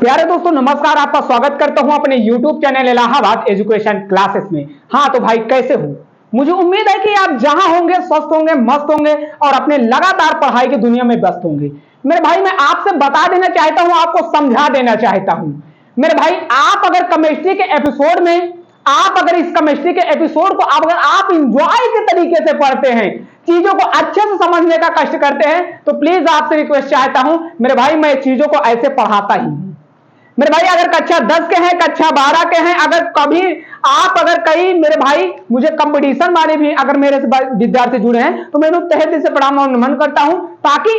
प्यारे दोस्तों नमस्कार, आपका स्वागत करता हूं अपने YouTube channel Allahabad education classes में। हाँ तो भाई कैसे हो? मुझे उम्मीद है कि आप जहां होंगे स्वस्थ होंगे, मस्त होंगे और अपने लगातार पढ़ाई की दुनिया में व्यस्त होंगे। मेरे भाई मैं आपसे बता देना चाहता हूं, आपको समझा देना चाहता हूं। मेरे भाई आप अगर केमिस्ट्री के एपिसोड में इस केमिस्ट्री के एपिसोड को अगर आप इंजॉय के तरीके से पढ़ते हैं, चीजों को अच्छे से समझने का कष्ट करते हैं, तो प्लीज आपसे रिक्वेस्ट चाहता हूं मेरे भाई, मैं चीजों को ऐसे पढ़ाता ही हूं। मेरे भाई अगर कक्षा 10 के हैं, कक्षा 12 के हैं, अगर कई मेरे भाई मुझे कंपटीशन वाले भी अगर मेरे से विद्यार्थी जुड़े हैं, तो मैं उन्हें तहे दिल से प्रणाम और नमन करता हूं, ताकि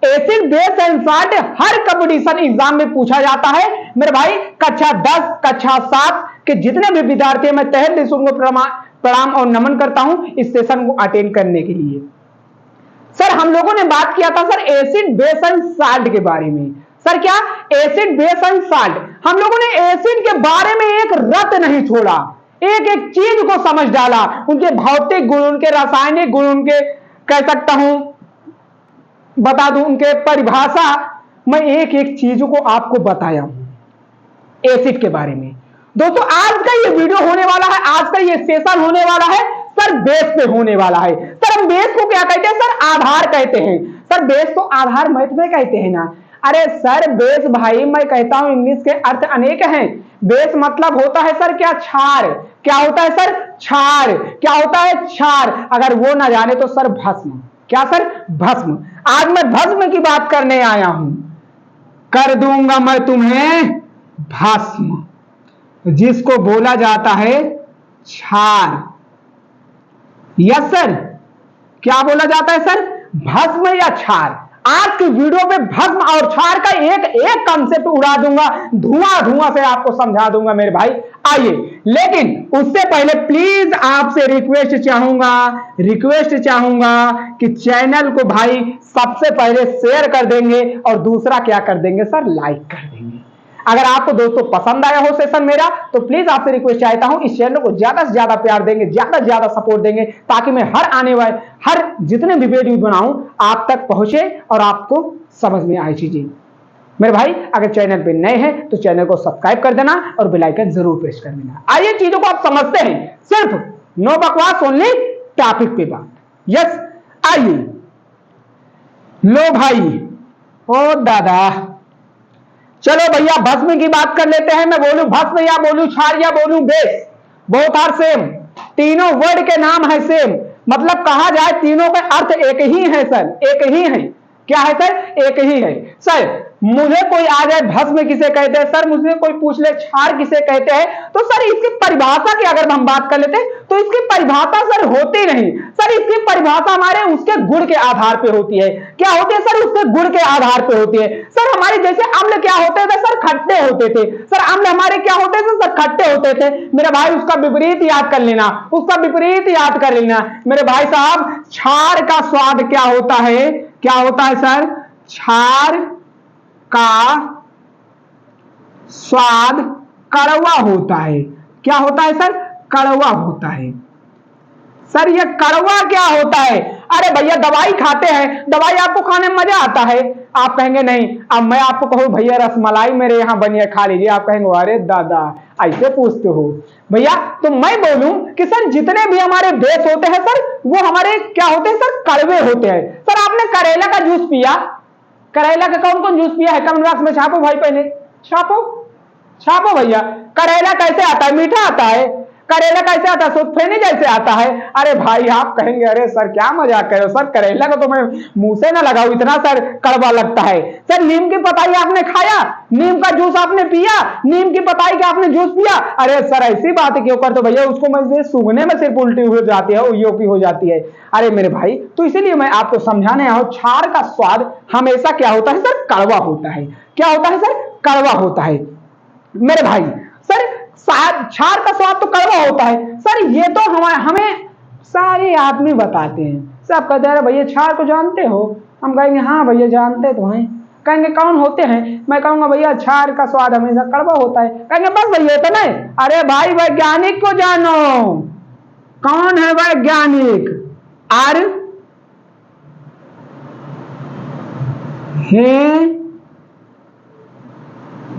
acid base and salt her competition exam में पूछा जाता है। मेरे भाई कक्षा 10 कक्षा 7 के जितने भी विद्यार्थी हैं, मैं तहे दिल से उनको प्रणाम और नमन करता हूं इस सेशन को अटेंड करने के लिए। सर हम लोगों ने बात किया था sir acid base and salt के बारे में। सर क्या? Acid base and salt. हम लोगों ने एसिड के बारे में एक रत नहीं छोड़ा, एक एक चीज को समझ डाला, उनके भौतिक गुण, उनके रासायनिक गुण, उनके कह सकता हूं बता दूं उनके परिभाषा, मैं एक एक चीज को आपको बताया हूं एसिड के बारे में। दोस्तों आज का ये वीडियो होने वाला है, आज का ये सेशन होने वाला है सर बेस पे होने वाला है। सर हम बेस को क्या कहते हैं? सर आधार कहते हैं। सर बेस तो आधार मैथ में कहते हैं ना। अरे सर बेस भाई मैं कहता हूं इंग्लिश के अर्थ अनेक हैं। बेस मतलब होता है सर क्या? क्षार। क्या होता है सर? क्षार। क्या होता है? क्षार। अगर वो ना जाने तो सर भस्म। क्या सर? भस्म। आज मैं भस्म की बात करने आया हूं। कर दूंगा मैं तुम्हें भस्म, जिसको बोला जाता है क्षार। यस सर, क्या बोला जाता है सर? भस्म या क्षार। आज की वीडियो पे भस्म और क्षार का एक एक कंसेप्ट उड़ा दूंगा, धुआं से आपको समझा दूंगा मेरे भाई। आइए, लेकिन उससे पहले प्लीज आपसे रिक्वेस्ट चाहूंगा कि चैनल को भाई सबसे पहले शेयर कर देंगे और दूसरा क्या कर देंगे सर? लाइक कर देंगे। अगर आपको दोस्तों पसंद आया हो सेशन मेरा, तो प्लीज आपसे रिक्वेस्ट चाहता हूं इस चैनल को ज्यादा से ज्यादा प्यार देंगे, ज्यादा से ज्यादा सपोर्ट देंगे, ताकि मैं हर जितने भी वीडियो बनाऊं आप तक पहुंचे और आपको समझ में आए चीजें। मेरे भाई अगर चैनल पे नए हैं तो चैनल को सब्सक्राइब कर देना और बेल आइकन जरूर प्रेस कर देना। आइए चीजों को आप समझते हैं, सिर्फ नो बकवास, ओनली टॉपिक पे बात। यस आइए। लो भाई, ओ दादा, चलो भैया भस्म की बात कर लेते हैं। मैं बोलूं भस्म या बोलूं क्षार या बोलूं बेस, बोथ आर सेम। तीनों वर्ड के नाम है सेम, मतलब कहा जाए तीनों का अर्थ एक ही है सर, एक ही है। क्या है सर? एक ही है। सर मुझे कोई आ जाए भस्म किसे कहते हैं, सर मुझे कोई पूछ ले क्षार किसे कहते हैं, तो सर इसकी परिभाषा की अगर हम बात कर लेते हैं तो इसकी परिभाषा सर होती नहीं। सर इसकी परिभाषा हमारे उसके गुण के आधार पे होती है। क्या होती है सर? उसके गुण के आधार पे होती है। सर हमारे जैसे अम्ल क्या होते थे सर? खट्टे होते थे। सर अम्ल हमारे क्या होते थे सर? खट्टे होते थे। मेरे भाई उसका विपरीत याद कर लेना, उसका विपरीत याद कर लेना मेरे भाई साहब। क्षार का स्वाद क्या होता है? क्या होता है सर? क्षार का स्वाद कड़वा होता है। क्या होता है सर? कड़वा होता है। सर ये कड़वा क्या होता है? अरे भैया दवाई खाते हैं, दवाई आपको खाने में मजा आता है? आप कहेंगे नहीं। अब मैं आपको कहूं भैया रसमलाई मेरे यहां बनी है, खा लीजिए, आप कहेंगे अरे दादा ऐसे पूछते हो भैया। तो मैं बोलूं कि सर जितने भी हमारे बेस होते हैं सर, वो हमारे क्या होते हैं सर? कड़वे होते हैं। सर आपने करेला का जूस पिया? करेला का कौन कौन जूस पिया है? कमेंट बॉक्स में छापो भाई, पहले छापो भैया। करेला कैसे आता है? मीठा आता है। करेला कैसे आता है? सुथफेनी जैसे आता है। अरे भाई आप कहेंगे अरे सर क्या मजाक कर रहे हो सर, करेला को तो मैं मुंह से ना लगाऊं, इतना सर कड़वा लगता है। सर नीम की पताई आपने खाया? नीम का जूस आपने पिया? नीम की पताई का आपने जूस पिया? अरे सर ऐसी बात क्यों करते हो भैया, उसको मैं सूंघने में सिर्फ उल्टी हो जाती है, उल्टी हो जाती है। अरे मेरे भाई तो इसीलिए मैं आपको समझाने आया हूं, क्षार का स्वाद हमेशा क्या होता है सर? कड़वा होता है। क्या होता है सर? कड़वा होता है मेरे भाई। सर क्षार का स्वाद तो कड़वा होता है सर, ये तो हमें सारे आदमी बताते हैं। सब कहते हैं भैया क्षार को जानते हो? हम कहेंगे हाँ भैया जानते तो हैं। कहेंगे कौन होते हैं? मैं कहूंगा भैया क्षार ka स्वाद हमेशा कड़वा होता है। कहेंगे बस भैया तो नहीं। अरे भाई वैज्ञानिक को जानो, कौन है वैज्ञानिक? आर हे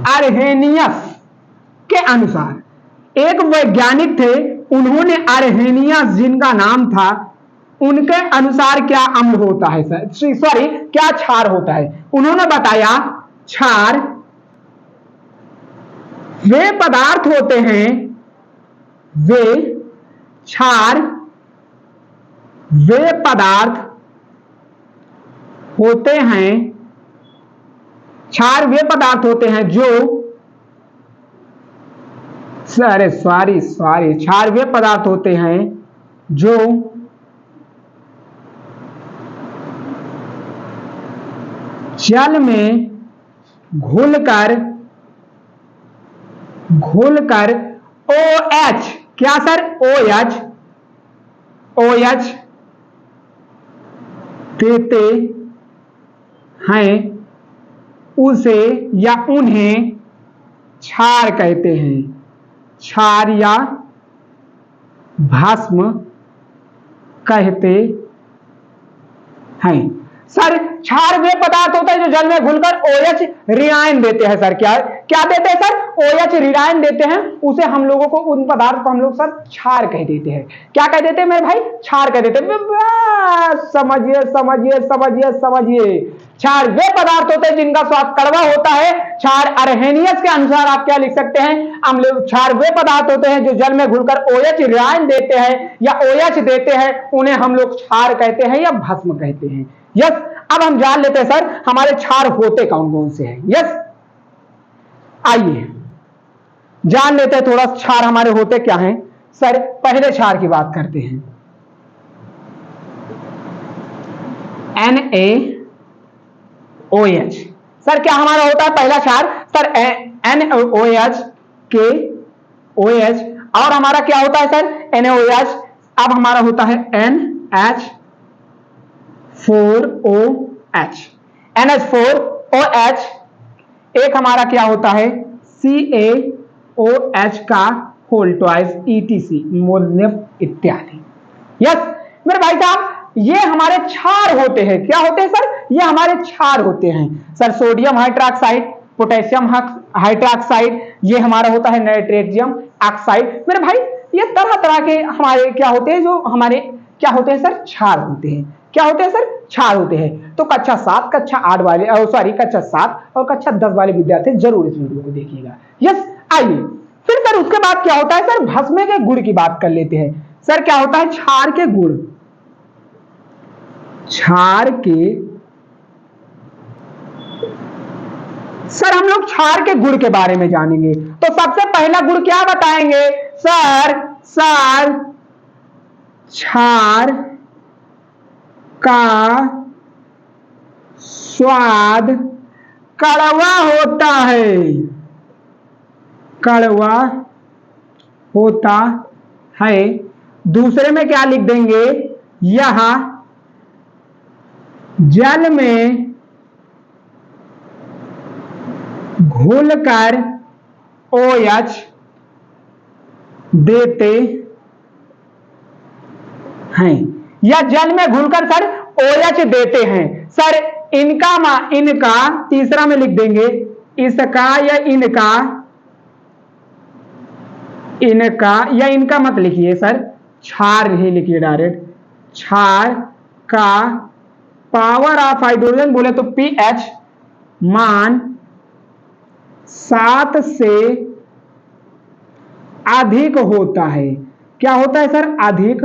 अर्हेनियस के अनुसार एक वैज्ञानिक थे, उन्होंने अर्हेनियस जिनका नाम था, उनके अनुसार क्या अम्ल होता है सर, सॉरी क्या क्षार होता है। उन्होंने बताया क्षार वे पदार्थ होते हैं, वे क्षार वे पदार्थ होते हैं, क्षार वे पदार्थ होते हैं जो क्षार वे पदार्थ होते हैं जो जल में घुलकर OH क्या सर OH देते हैं, उसे या उन्हें क्षार कहते हैं, क्षार या भस्म कहते हैं। सर क्षार वे पदार्थ होता है जो जल में घुलकर OH रियायन देते हैं। सर क्या देते हैं सर, OH रियायन देते हैं, उसे हम लोगों को, उन पदार्थ को हम लोग सर क्षार कह देते हैं। क्या कह देते हैं मेरे भाई, क्षार कह देते हैं। समझिए क्षार वे पदार्थ होते हैं जिनका स्वाद कड़वा होता है। क्षार अर्हेनियस के अनुसार आप क्या लिख सकते हैं, अम्ल। क्षार वे पदार्थ होते हैं जो जल में घुलकर OH रियायन देते हैं या OH देते हैं, उन्हें हम लोग क्षार कहते हैं या भस्म कहते हैं। यस, अब हम जान लेते हैं सर हमारे क्षार होते कौन कौन से हैं। यस, आइए जान लेते हैं थोड़ा क्षार हमारे होते क्या हैं। सर पहले क्षार की बात करते हैं, NaOH। सर क्या हमारा होता है पहला क्षार, सर NaOH के OH, और हमारा क्या होता है सर NaOH। अब हमारा होता है NH4OH, NH4OH। एक हमारा क्या होता है CaOH का होल ट्वाइस ETC, मोलनेप इत्यादि। यस मेरे भाई साहब, ये हमारे क्षार होते हैं। क्या होते हैं सर, ये हमारे क्षार होते हैं। Sir sodium hydroxide, potassium hydroxide, ये हमारा होता है नाइट्रोजन ऑक्साइड। मेरे भाई ये तरह तरह के हमारे क्या होते हैं, जो हमारे क्या होते हैं सर, क्षार होते हैं। क्या होते हैं सर, क्षार होते हैं। तो कक्षा 7, कक्षा 8 वाले, कक्षा 7 और कक्षा 10 वाले विद्यार्थी जरूर इस वीडियो को देखिएगा। यस, आइए फिर सर उसके बाद क्या होता है सर, भस्म के गुण की बात कर लेते हैं। सर क्या होता है, क्षार के गुण। क्षार के सर हम लोग क्षार के गुण के बारे में जानेंगे। तो सबसे पहला गुण क्या बताएंगे सर, क्षार का स्वाद कड़वा होता है, कड़वा होता है। दूसरे में क्या लिख देंगे, यह जल में घुलकर OH देते हैं, या जल में घुलकर सर OH देते हैं। सर इनका तीसरा में लिख देंगे, इसका या इनका या इनका मत लिखिए सर, क्षार ही लिखिए डायरेक्ट। क्षार का पावर ऑफ हाइड्रोजन बोले तो pH मान 7 से अधिक होता है। क्या होता है सर, अधिक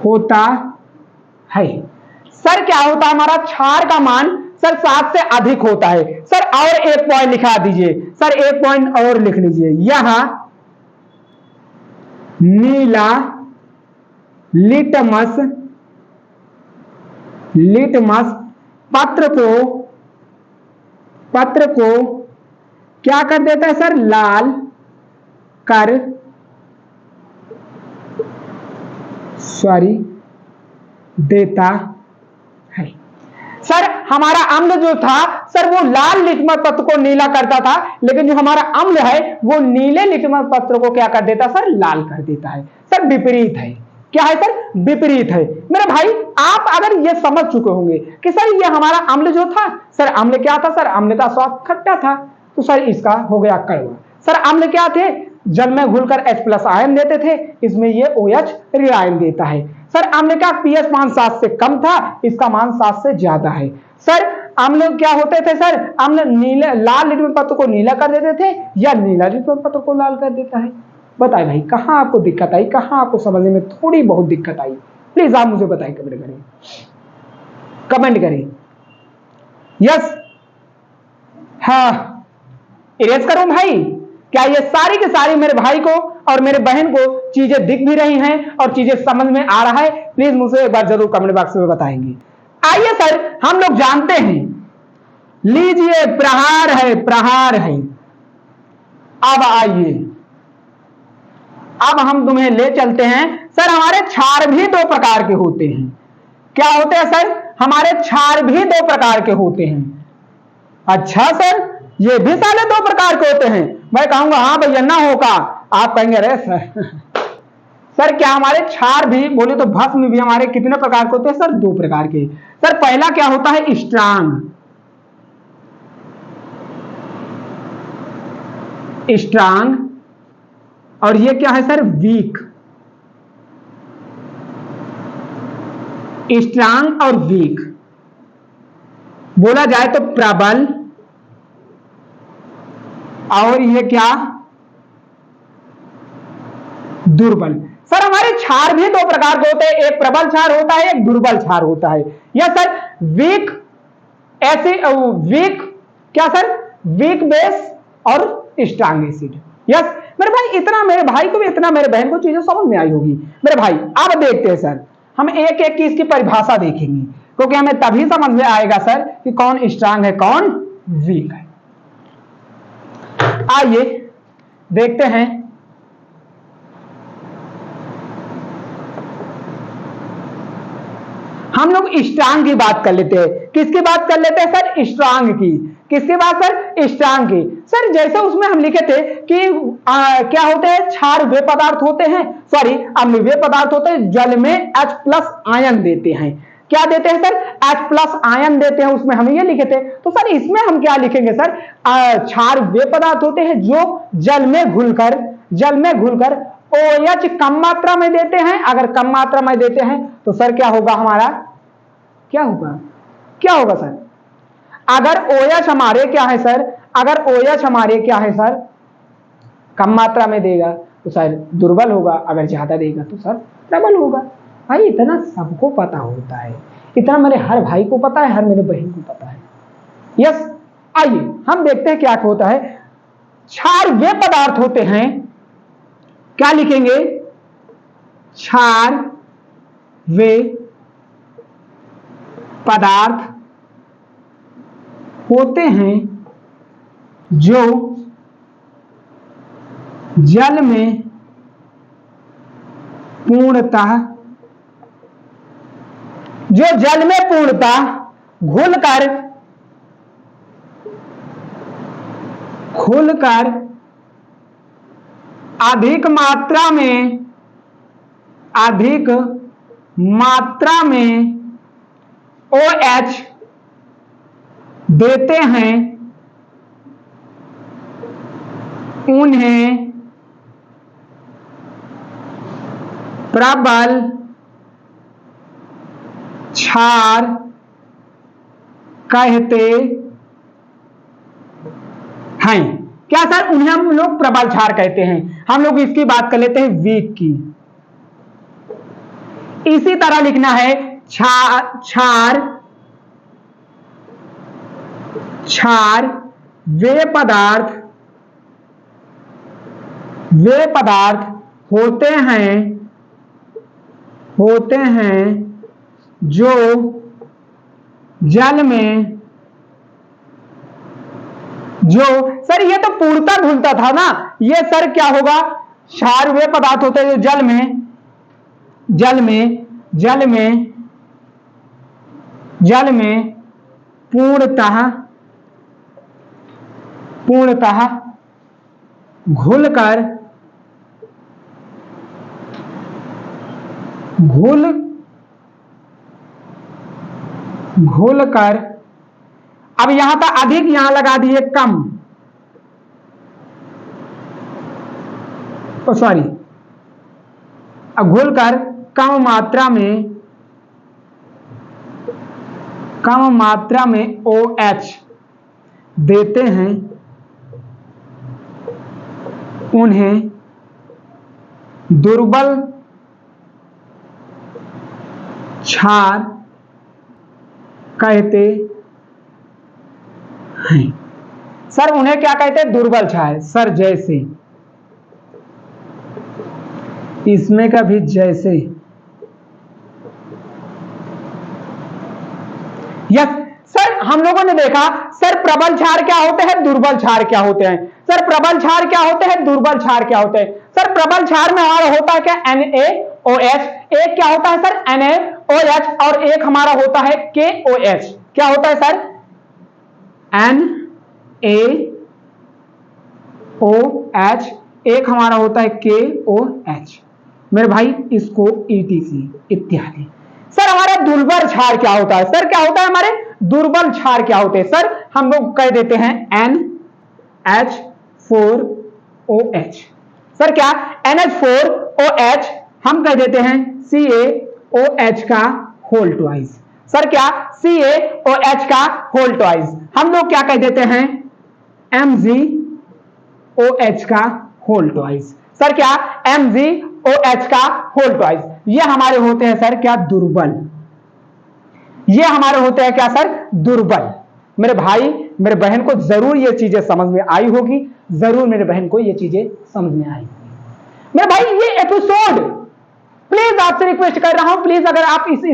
होता है। सर क्या होता है हमारा क्षार का मान सर 7 से अधिक होता है। सर और एक पॉइंट लिखा दीजिए, सर एक पॉइंट और लिख लीजिए, यह नीला लिटमस पत्र को क्या कर देता है सर, लाल कर देता है। सर हमारा अम्ल जो था सर वो लाल लिटमस पत्र को नीला करता था, लेकिन जो हमारा अम्ल है वो नीले लिटमस पत्र को क्या कर देता सर, लाल कर देता है। सर विपरीत है। क्या है सर, विपरीत है। मेरे भाई आप अगर ये समझ चुके होंगे कि सर ये हमारा अम्ल जो था, सर अम्ल क्या था, सर अम्ल का स्वाद खट्टा था, तो सर इसका हो गया कड़वा। सर अम्ल क्या थे, जल में घुलकर H+ आयन देते थे, इसमें ये OH ऋण आयन देता है। सर अम्ल का pH मान 7 से कम था, इसका मान 7 से ज्यादा है। सर अम्ल क्या होते थे, सर अम्ल नीले लाल लिटमस पत्र को नीला कर देते थे या नीला लिटमस पत्र को लाल कर देता है। बताए भाई कहां आपको दिक्कत आई, कहां आपको समझने में थोड़ी बहुत दिक्कत आई, प्लीज आप मुझे बताइए, कमेंट करें, कमेंट करें। यस, हाँ इरेज करूं भाई, क्या ये सारी की सारी मेरे भाई को और मेरे बहन को चीजें दिख भी रही हैं और चीजें समझ में आ रहा है? प्लीज मुझे एक बार जरूर कमेंट बॉक्स में बताएंगे। आइए सर हम लोग जानते हैं, लीजिए प्रहार है, प्रहार है। अब आइए, अब हम तुम्हें ले चलते हैं। सर हमारे क्षार भी 2 प्रकार के होते हैं। क्या होते हैं सर? हमारे क्षार भी 2 प्रकार के होते हैं। अच्छा सर ये भी साले 2 प्रकार के होते हैं? मैं कहूंगा हाँ भैया ना होगा, आप कहेंगे अरे सर सर क्या हमारे क्षार भी, बोले तो भस्म भी हमारे कितने प्रकार के होते हैं? सर 2 प्रकार के। सर पहला क्या होता है, स्ट्रांग, स्ट्रांग, और ये क्या है सर, वीक। स्ट्रांग और वीक, बोला जाए तो प्रबल, और ये क्या, दुर्बल। सर हमारे क्षार भी 2 प्रकार के होते हैं, एक प्रबल क्षार होता है, एक दुर्बल क्षार होता है। या सर वीक एसिड, वीक क्या सर, वीक बेस और स्ट्रांग एसिड। यस मेरे भाई, इतना मेरे भाई को भी, इतना मेरे बहन को चीजें समझ में आई होगी। मेरे भाई अब देखते हैं सर, हम एक एक की इसकी परिभाषा देखेंगे, क्योंकि हमें तभी समझ में आएगा सर कि कौन स्ट्रांग है कौन वीक है। आइए देखते हैं। हम लोग स्ट्रांग की बात कर लेते हैं। किसकी बात कर लेते हैं सर? स्ट्रांग की। किसकी बात सर? स्ट्रांग की। सर जैसे उसमें हम लिखे थे कि क्या होते हैं, क्षार वे पदार्थ होते हैं, सॉरी अम्ल वे पदार्थ होते हैं, जल में H+ आयन देते हैं। क्या देते हैं सर? H+ आयन देते हैं, उसमें हम ये लिखे थे। तो सर इसमें हम क्या लिखेंगे सर? क्षार वे पदार्थ होते हैं जो जल में घुलकर OH कम मात्रा में देते हैं। अगर कम मात्रा में देते हैं तो सर क्या होगा हमारा, क्या होगा सर? अगर OH हमारे क्या है सर, अगर OH हमारे क्या है सर, कम मात्रा में देगा तो सर दुर्बल होगा, अगर ज्यादा देगा तो सर प्रबल होगा। भाई इतना सबको पता होता है, इतना मेरे हर भाई को पता है, हर मेरे बहन को पता है। यस, आइए हम देखते हैं क्या होता है। क्षार वे पदार्थ होते हैं, क्या लिखेंगे? क्षार वे पदार्थ होते हैं जो जल में पूर्णतः घुलकर अधिक मात्रा में OH देते हैं, उन्हें प्रबल क्षार कहते हैं। क्या सर? उन्हें हम लोग प्रबल क्षार कहते हैं। हम लोग इसकी बात कर लेते हैं वीक की। इसी तरह लिखना है क्षार वे पदार्थ होते हैं जो जल में, जो सर ये तो पूर्णतः घुलता था ना, ये सर क्या होगा? क्षार वे पदार्थ होते हैं जो जल में पूर्णतः घुलकर घोलकर, अब यहां था अधिक, यहां लगा दिए कम, सॉरी, अब घोलकर कम मात्रा में OH देते हैं, उन्हें दुर्बल क्षार कहते हैं। सर उन्हें क्या कहते हैं? दुर्बल क्षार। सर जैसे, इसमें का भी जैसे, यस सर हम लोगों ने देखा सर प्रबल क्षार क्या होते हैं, दुर्बल क्षार क्या होते हैं। सर प्रबल क्षार क्या होते हैं, दुर्बल क्षार क्या होते हैं। सर प्रबल क्षार में हमारा होता है क्या? NaOH। एक क्या होता है सर? NaOH, और एक हमारा होता है KOH। क्या होता है सर? NaOH, एक हमारा होता है KOH। मेरे भाई इसको ETC इत्यादि। सर हमारा दुर्बल क्षार क्या होता है? सर क्या होता है हमारे दुर्बल क्षार क्या होते हैं? सर हम लोग कह देते हैं NH4OH। सर क्या? NH4OH हम कह देते हैं CaOH का होल ट्वाइस। सर क्या? CaOH का होल ट्वाइस। हम लोग क्या कह देते हैं? MgOH का होल ट्वाइस। सर क्या? MgOH का होल ट्वाइस। ये हमारे होते हैं सर क्या? दुर्बल। ये हमारे होते हैं क्या सर? दुर्बल। मेरे भाई मेरे बहन को जरूर ये चीजें समझ में आई होगी, जरूर मेरे बहन को ये चीजें समझ में आई। मेरे भाई ये एपिसोड प्लीज आपसे रिक्वेस्ट कर रहा हूं, प्लीज अगर आप इस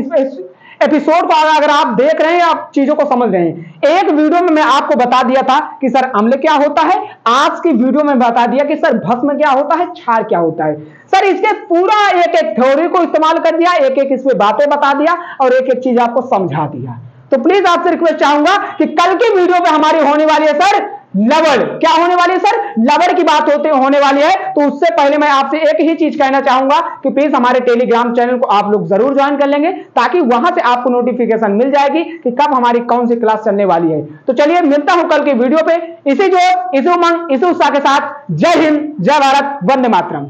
एपिसोड को अगर आप देख रहे हैं, आप चीजों को समझ रहे हैं। एक वीडियो में मैं आपको बता दिया था कि सर अम्ल क्या होता है, आज की वीडियो में बता दिया कि सर भस्म क्या होता है, क्षार क्या होता है। सर इसके पूरा एक एक थ्योरी को इस्तेमाल कर दिया, एक एक इसमें बातें बता दिया और एक एक चीज आपको समझा दिया। तो प्लीज आपसे रिक्वेस्ट चाहूंगा कि कल की वीडियो में हमारी होने वाली है सर लवण। क्या होने वाली है सर? लवण की बात होने वाली है। तो उससे पहले मैं आपसे एक ही चीज कहना चाहूंगा कि प्लीज हमारे टेलीग्राम चैनल को आप लोग जरूर ज्वाइन कर लेंगे, ताकि वहां से आपको नोटिफिकेशन मिल जाएगी कि कब हमारी कौन सी क्लास चलने वाली है। तो चलिए मिलता हूं कल की वीडियो पे इसी उमंग इसी उत्साह के साथ। जय हिंद, जय भारत, वंदे मातरम।